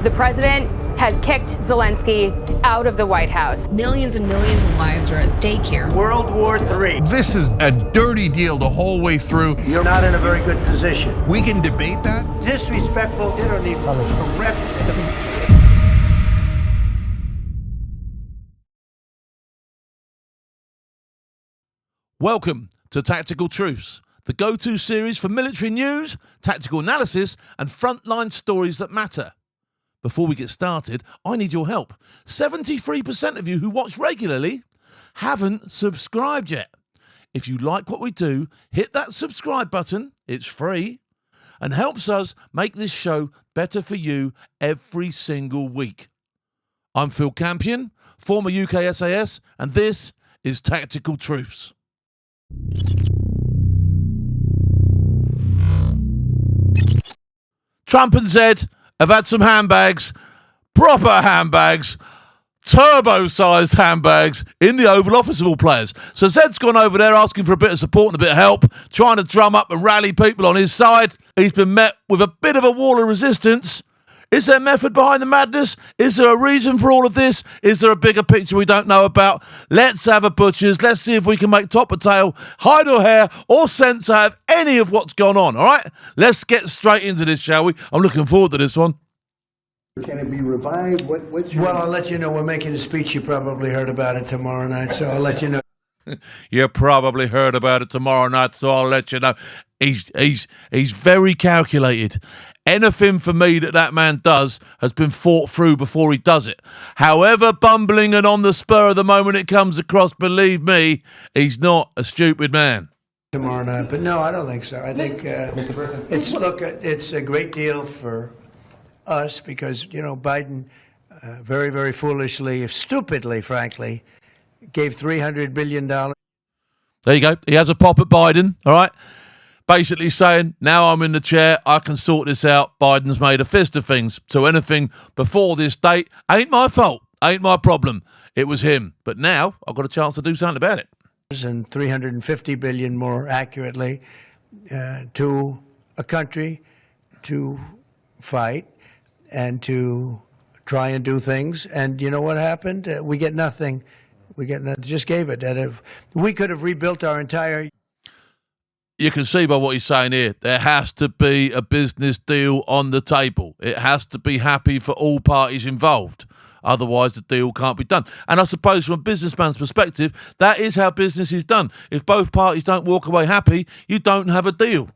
The president has kicked Zelenskyy out of the White House. Millions and millions of lives are at stake here. World War III. This is a dirty deal the whole way through. You're not in a very good position. We can debate that. Disrespectful, you don't need punishment. Welcome to Tactical Truths, the go-to series for military news, tactical analysis, and frontline stories that matter. Before we get started, I need your help. 73% of you who watch regularly haven't subscribed yet. If you like what we do, hit that subscribe button. It's free and helps us make this show better for you every single week. I'm Phil Campion, former UK SAS, and this is Tactical Truths. Trump and Zed have had some handbags, proper handbags, turbo-sized handbags in the Oval Office of all players. So Zed's gone over there asking for a bit of support and a bit of help, trying to drum up and rally people on his side. He's been met with a bit of a wall of resistance. Is there method behind the madness? Is there a reason for all of this? Is there a bigger picture we don't know about? Let's have a butcher's. Let's see if we can make top or tail, hide or hair, or sense out of any of what's gone on, all right? Let's get straight into this, shall we? I'm looking forward to this one. Can it be revived? Well, I'll let you know. We're making a speech. You probably heard about it tomorrow night, so I'll let you know. You probably heard about it tomorrow night, so I'll let you know. He's very calculated. Anything for me that man does has been thought through before he does it. However bumbling and on the spur of the moment it comes across, believe me, he's not a stupid man. Tomorrow night, but no, I don't think so. I think it's a great deal for us because, you know, Biden very, very foolishly, stupidly, frankly, gave $300 billion. There you go. He has a pop at Biden, all right? Basically saying, now I'm in the chair, I can sort this out. Biden's made a fist of things. So anything before this date ain't my fault, ain't my problem. It was him. But now I've got a chance to do something about it. And $350 billion more accurately to a country to fight and to try and do things. And you know what happened? We get nothing. Just gave it. We could have rebuilt our entire... You can see by what he's saying here, there has to be a business deal on the table. It has to be happy for all parties involved. Otherwise, the deal can't be done. And I suppose from a businessman's perspective, that is how business is done. If both parties don't walk away happy, you don't have a deal.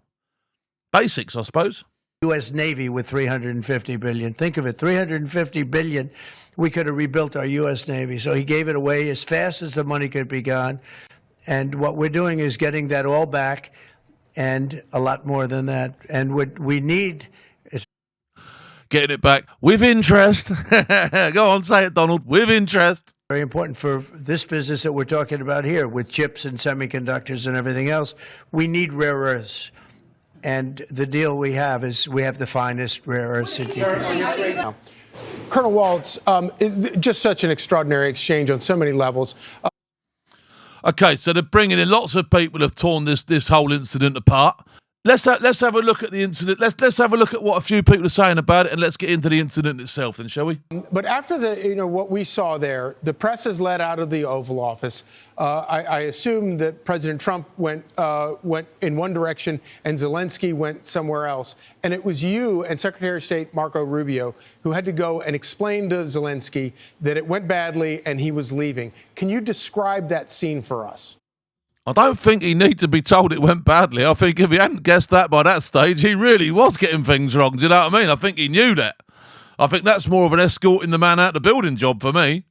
Basics, I suppose. U.S. Navy with $350 billion. Think of it, $350 billion. We could have rebuilt our U.S. Navy. So he gave it away as fast as the money could be gone. And what we're doing is getting that all back and a lot more than that. And what we need is... Getting it back with interest. Go on, say it, Donald. With interest. Very important for this business that we're talking about here with chips and semiconductors and everything else. We need rare earths. And the deal we have is we have the finest rare earths. Colonel Waltz, just such an extraordinary exchange on so many levels. Okay, so they're bringing in lots of people have torn this whole incident apart. Let's have a look at the incident. Let's have a look at what a few people are saying about it, and let's get into the incident itself, then, shall we? But after what we saw there, the press is let out of the Oval Office. I assume that President Trump went in one direction and Zelenskyy went somewhere else. And it was you and Secretary of State Marco Rubio who had to go and explain to Zelenskyy that it went badly and he was leaving. Can you describe that scene for us? I don't think he needed to be told it went badly. I think if he hadn't guessed that by that stage, he really was getting things wrong. Do you know what I mean? I think he knew that. I think that's more of an escorting the man out the building job for me.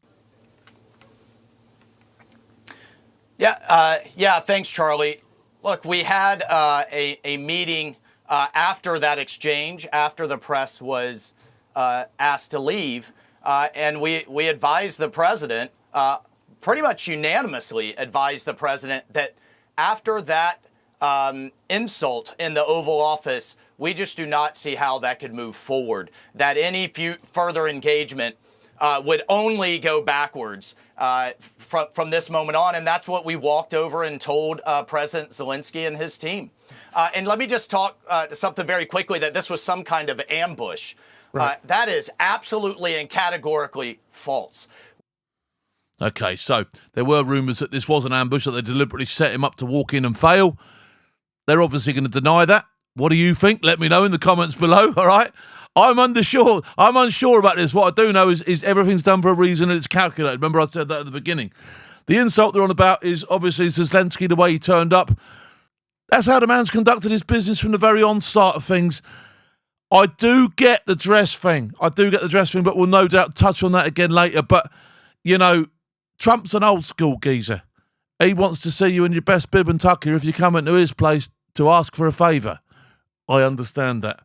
Yeah, thanks, Charlie. Look, we had a meeting after that exchange, after the press was asked to leave, and we advised the president, pretty much unanimously advised the president that after that insult in the Oval Office, we just do not see how that could move forward, that any further engagement would only go backwards from this moment on. And that's what we walked over and told President Zelenskyy and his team. And let me just talk to something very quickly, that this was some kind of ambush. That is absolutely and categorically false. Okay, so there were rumours that this was an ambush, that they deliberately set him up to walk in and fail. They're obviously going to deny that. What do you think? Let me know in the comments below, all right? I'm unsure about this. What I do know is everything's done for a reason and it's calculated. Remember I said that at the beginning. The insult they're on about is obviously Zelenskyy, the way he turned up. That's how the man's conducted his business from the very onset of things. I do get the dress thing. But we'll no doubt touch on that again later. But, you know, Trump's an old school geezer. He wants to see you in your best bib and tucker if you come into his place to ask for a favour. I understand that.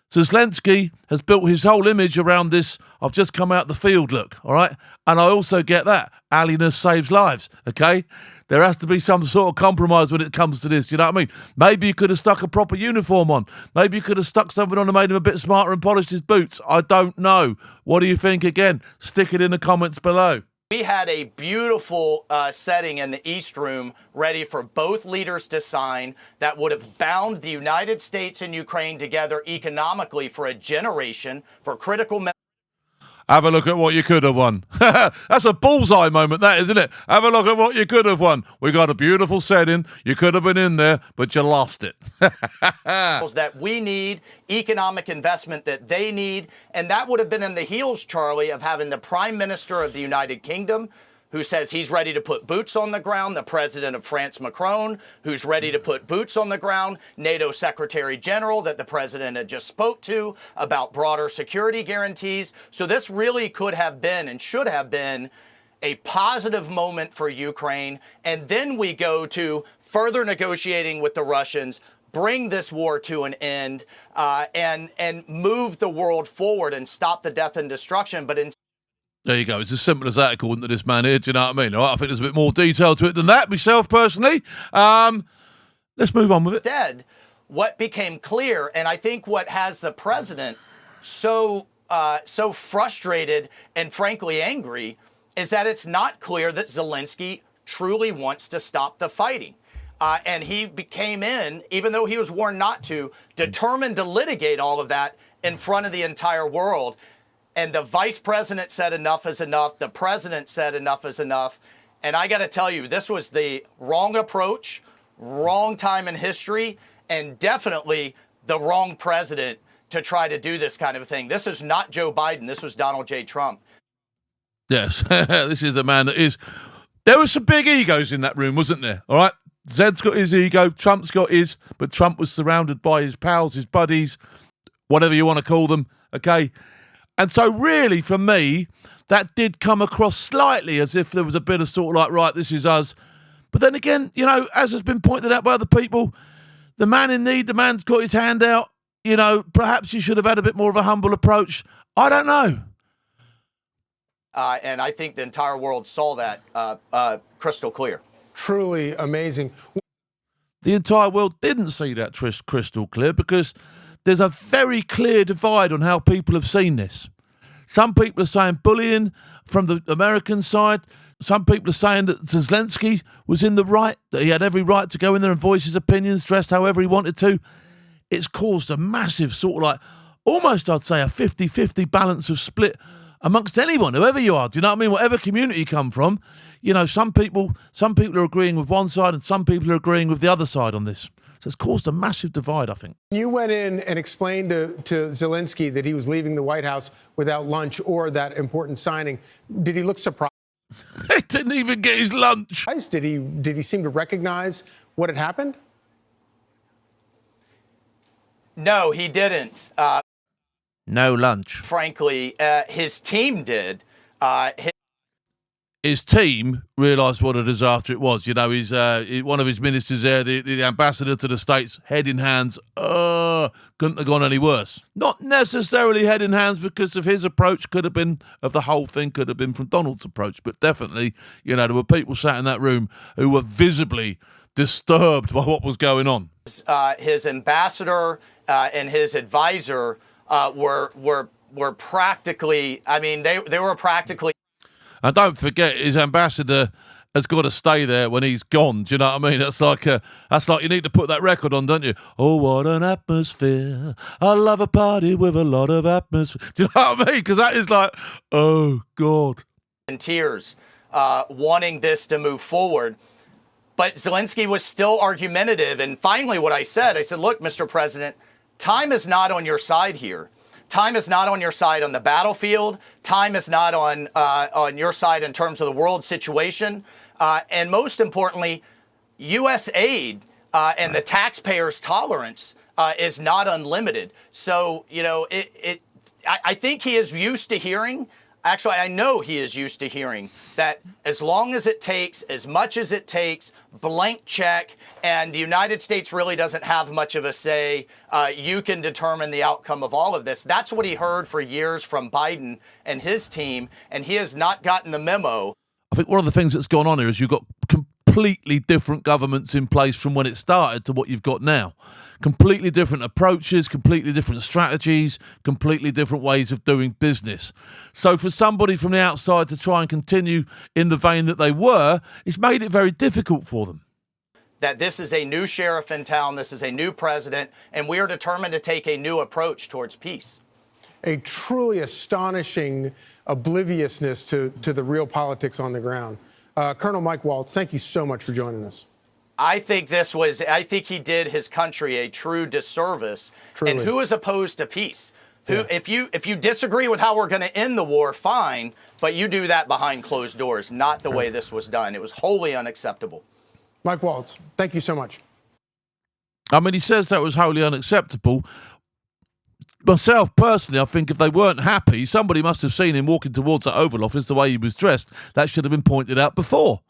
So Zelenskyy has built his whole image around this, I've just come out the field look, all right? And I also get that. Alliness saves lives, okay? There has to be some sort of compromise when it comes to this, you know what I mean? Maybe you could have stuck a proper uniform on. Maybe you could have stuck something on and made him a bit smarter and polished his boots. I don't know. What do you think again? Stick it in the comments below. We had a beautiful setting in the East Room ready for both leaders to sign that would have bound the United States and Ukraine together economically for a generation for critical. Have a look at what you could have won. That's a bullseye moment, that, isn't it? Have a look at what you could have won. We got a beautiful setting. You could have been in there, but you lost it. That we need, economic investment that they need, and that would have been in the heels, Charlie, of having the Prime Minister of the United Kingdom, who says he's ready to put boots on the ground, the President of France, Macron, who's ready to put boots on the ground, NATO Secretary General that the President had just spoke to about broader security guarantees. So this really could have been and should have been a positive moment for Ukraine. And then we go to further negotiating with the Russians, bring this war to an end, and move the world forward and stop the death and destruction. But there you go. It's as simple as that, according to this man here. Do you know what I mean? All right, I think there's a bit more detail to it than that, myself, personally. Let's move on with it. Instead, what became clear, and I think what has the president so frustrated and frankly angry, is that it's not clear that Zelenskyy truly wants to stop the fighting. And he came in, even though he was warned not to, determined to litigate all of that in front of the entire world. And the vice president said enough is enough. The president said enough is enough. And I got to tell you, this was the wrong approach, wrong time in history, and definitely the wrong president to try to do this kind of thing. This is not Joe Biden. This was Donald J. Trump. Yes, this is a man that is... There were some big egos in that room, wasn't there? All right? Zed's got his ego, Trump's got his, but Trump was surrounded by his pals, his buddies, whatever you want to call them, okay? And so really, for me, that did come across slightly as if there was a bit of sort of like, right, this is us. But then again, you know, as has been pointed out by other people, the man in need, the man's got his hand out, you know, perhaps you should have had a bit more of a humble approach. I don't know. And I think the entire world saw that crystal clear. Truly amazing. The entire world didn't see that crystal clear because there's a very clear divide on how people have seen this. Some people are saying bullying from the American side. Some people are saying that Zelenskyy was in the right, that he had every right to go in there and voice his opinions, dressed however he wanted to. It's caused a massive sort of like, almost I'd say a 50-50 balance of split amongst anyone, whoever you are. Do you know what I mean? Whatever community you come from, you know, some people are agreeing with one side and some people are agreeing with the other side on this. So it's caused a massive divide, I think. You went in and explained to Zelenskyy that he was leaving the White House without lunch or that important signing. Did he look surprised? He didn't even get his lunch. Did he seem to recognize what had happened? No, he didn't. No lunch. Frankly, his team did. His team realised what a disaster it was. You know, he's one of his ministers there, the ambassador to the States, head in hands. Couldn't have gone any worse. Not necessarily head in hands because of his approach, could have been, of the whole thing, could have been from Donald's approach. But definitely, you know, there were people sat in that room who were visibly disturbed by what was going on. His ambassador and his advisor were practically, I mean, they were practically. And don't forget, his ambassador has got to stay there when he's gone. Do you know what I mean? That's like you need to put that record on, don't you? Oh, what an atmosphere. I love a party with a lot of atmosphere. Do you know what I mean? Because that is like, oh, God. In tears, wanting this to move forward. But Zelenskyy was still argumentative. And finally, what I said, look, Mr. President, time is not on your side here. Time is not on your side on the battlefield. Time is not on your side in terms of the world situation. And most importantly, U.S. aid and the taxpayers' tolerance is not unlimited. So, I think he is used to hearing. Actually, I know he is used to hearing that as long as it takes, as much as it takes, blank check, and the United States really doesn't have much of a say, you can determine the outcome of all of this. That's what he heard for years from Biden and his team, and he has not gotten the memo. I think one of the things that's gone on here is you've got completely different governments in place from when it started to what you've got now. Completely different approaches, completely different strategies, completely different ways of doing business. So for somebody from the outside to try and continue in the vein that they were, it's made it very difficult for them. That this is a new sheriff in town, this is a new president, and we are determined to take a new approach towards peace. A truly astonishing obliviousness to the real politics on the ground. Colonel Mike Waltz, thank you so much for joining us. I think he did his country a true disservice. Truly. And who is opposed to peace? Yeah. If you disagree with how we're going to end the war, fine, but you do that behind closed doors, not the way this was done. It was wholly unacceptable. Mike Waltz, thank you so much. I mean, he says that was wholly unacceptable. Myself, personally, I think if they weren't happy, somebody must have seen him walking towards that Oval Office the way he was dressed. That should have been pointed out before.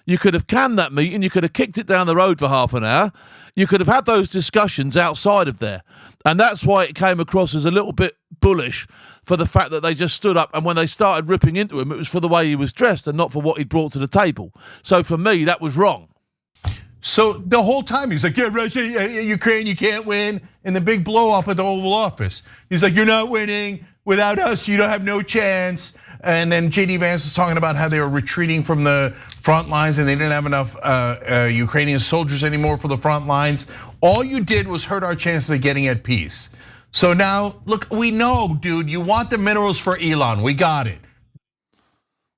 You could have canned that meeting. You could have kicked it down the road for half an hour. You could have had those discussions outside of there. And that's why it came across as a little bit bullish for the fact that they just stood up. And when they started ripping into him, it was for the way he was dressed and not for what he brought to the table. So for me, that was wrong. So the whole time he's like, yeah, Russia, Ukraine, you can't win. And the big blow up at the Oval Office. He's like, you're not winning. Without us, you don't have no chance. And then JD Vance is talking about how they were retreating from the front lines and they didn't have enough Ukrainian soldiers anymore for the front lines. All you did was hurt our chances of getting at peace. So now, look, we know, dude, you want the minerals for Elon. We got it.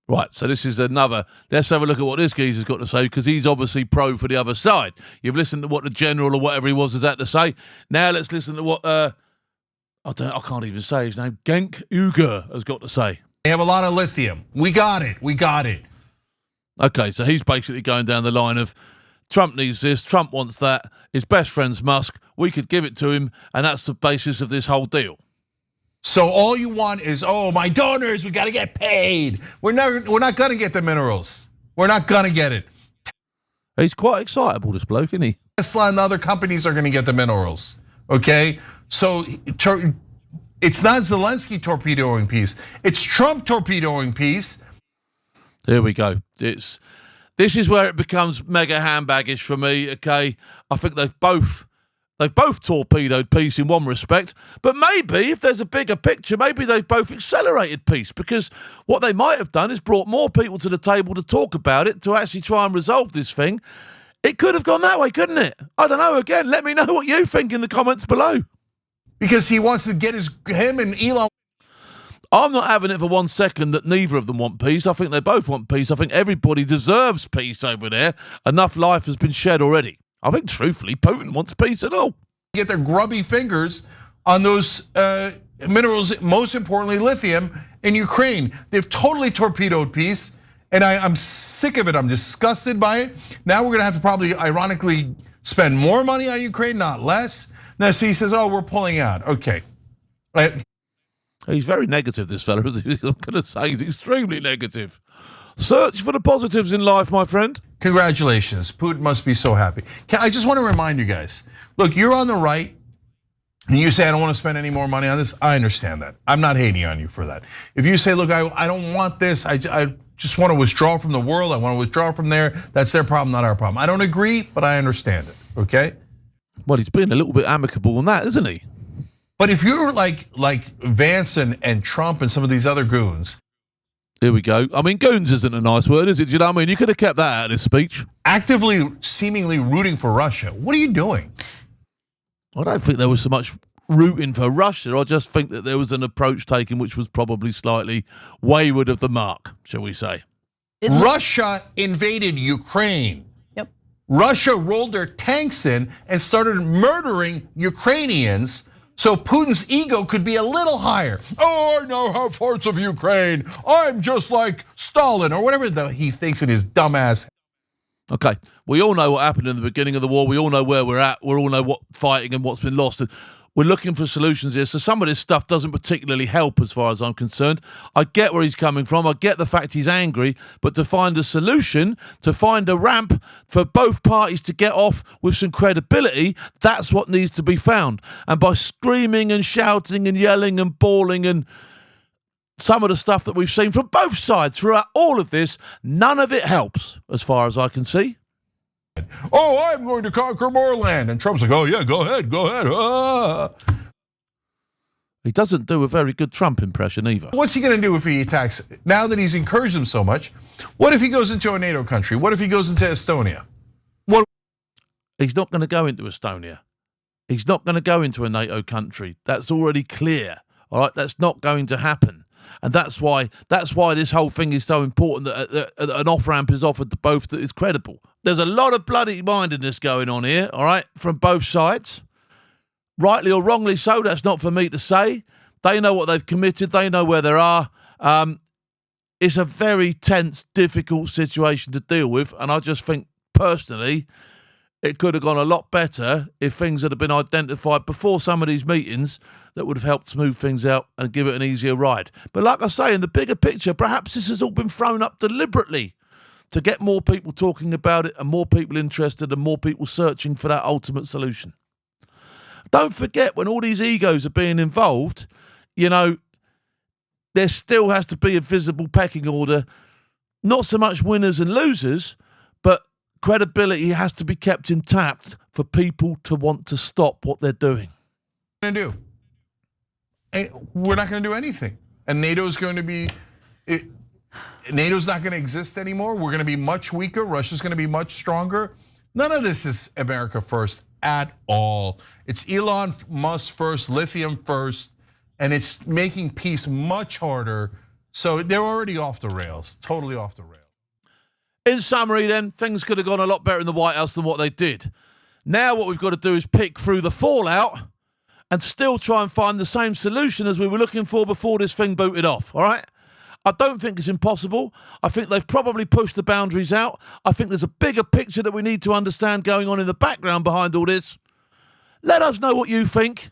Right, so this is another. Let's have a look at what this geezer's got to say, because he's obviously pro for the other side. You've listened to what the general or whatever he was has had to say. Now let's listen to what I can't even say his name. Genk Uyghur has got to say. They have a lot of lithium. We got it. We got it. Okay, so he's basically going down the line of Trump needs this, Trump wants that, his best friend's Musk, we could give it to him, and that's the basis of this whole deal. So all you want is, oh, my donors, we got to get paid. We're not going to get the minerals. We're not going to get it. He's quite excitable, this bloke, isn't he? Tesla and other companies are going to get the minerals, okay? So it's not Zelenskyy torpedoing peace. It's Trump torpedoing peace. Here we go. This is where it becomes mega handbaggish for me, okay? I think they've both torpedoed peace in one respect, but maybe if there's a bigger picture, maybe they've both accelerated peace, because what they might have done is brought more people to the table to talk about it, to actually try and resolve this thing. It could have gone that way, couldn't it? I don't know. Again, let me know what you think in the comments below. Because he wants to get him and Elon. I'm not having it for 1 second that neither of them want peace. I think they both want peace. I think everybody deserves peace over there. Enough life has been shed already. I think, truthfully, Putin wants peace at all. Get their grubby fingers on those minerals, most importantly, lithium, in Ukraine. They've totally torpedoed peace, and I'm sick of it. I'm disgusted by it. Now we're gonna have to probably, ironically, spend more money on Ukraine, not less. Now, see, he says, oh, we're pulling out. Okay. He's very negative, this fella. I'm going to say he's extremely negative. Search for the positives in life, my friend. Congratulations. Putin must be so happy. I just want to remind you guys, look, you're on the right, and you say, I don't want to spend any more money on this. I understand that. I'm not hating on you for that. If you say, look, I don't want this. I just want to withdraw from the world. I want to withdraw from there. That's their problem, not our problem. I don't agree, but I understand it, okay? Well, he's been a little bit amicable on that, isn't he? But if you're like Vance and Trump and some of these other goons, Here we go. I mean, goons isn't a nice word, is it? Do you know what I mean? You could have kept that out of his speech. Actively, seemingly rooting for Russia. What are you doing? I don't think there was so much rooting for Russia. I just think that there was an approach taken which was probably slightly wayward of the mark, shall we say. Russia invaded Ukraine. Yep. Russia rolled their tanks in and started murdering Ukrainians so Putin's ego could be a little higher. Oh, I now have parts of Ukraine. I'm just like Stalin or whatever he thinks in his dumbass. Okay, we all know what happened in the beginning of the war. We all know where we're at. We all know what fighting and what's been lost. And we're looking for solutions here. So some of this stuff doesn't particularly help as far as I'm concerned. I get where he's coming from. I get the fact he's angry. But to find a solution, to find a ramp for both parties to get off with some credibility, that's what needs to be found. And by screaming and shouting and yelling and bawling and some of the stuff that we've seen from both sides throughout all of this, none of it helps as far as I can see. Oh, I'm going to conquer more land. And Trump's like, oh yeah, go ahead, go ahead. Ah. He doesn't do a very good Trump impression either. What's he going to do if he attacks? Now that he's encouraged them so much, what if he goes into a NATO country? What if he goes into Estonia? What? He's not going to go into Estonia. He's not going to go into a NATO country. That's already clear. All right, that's not going to happen. And that's why this whole thing is so important, that an off-ramp is offered to both that is credible. There's a lot of bloody mindedness going on here, all right, from both sides. Rightly or wrongly so, that's not for me to say. They know what they've committed. They know where they are. It's a very tense, difficult situation to deal with. And I just think, personally, it could have gone a lot better if things had been identified before some of these meetings that would have helped smooth things out and give it an easier ride. But like I say, in the bigger picture, perhaps this has all been thrown up deliberately to get more people talking about it and more people interested and more people searching for that ultimate solution. Don't forget, when all these egos are being involved, you know, there still has to be a visible pecking order, not so much winners and losers, but credibility has to be kept intact for people to want to stop what they're doing. What are we going to do? We're not going to do anything. And NATO's going to be, NATO's not going to exist anymore. We're going to be much weaker. Russia's going to be much stronger. None of this is America first at all. It's Elon Musk first, lithium first, and it's making peace much harder. So they're already off the rails, totally off the rails. In summary then, things could have gone a lot better in the White House than what they did. Now what we've got to do is pick through the fallout and still try and find the same solution as we were looking for before this thing booted off, all right? I don't think it's impossible. I think they've probably pushed the boundaries out. I think there's a bigger picture that we need to understand going on in the background behind all this. Let us know what you think.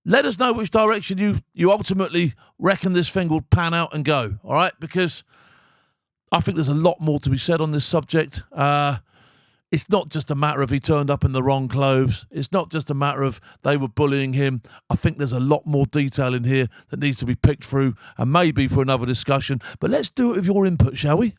Let us know which direction you ultimately reckon this thing will pan out and go, all right? Because I think there's a lot more to be said on this subject. It's not just a matter of he turned up in the wrong clothes. It's not just a matter of they were bullying him. I think there's a lot more detail in here that needs to be picked through and maybe for another discussion. But let's do it with your input, shall we?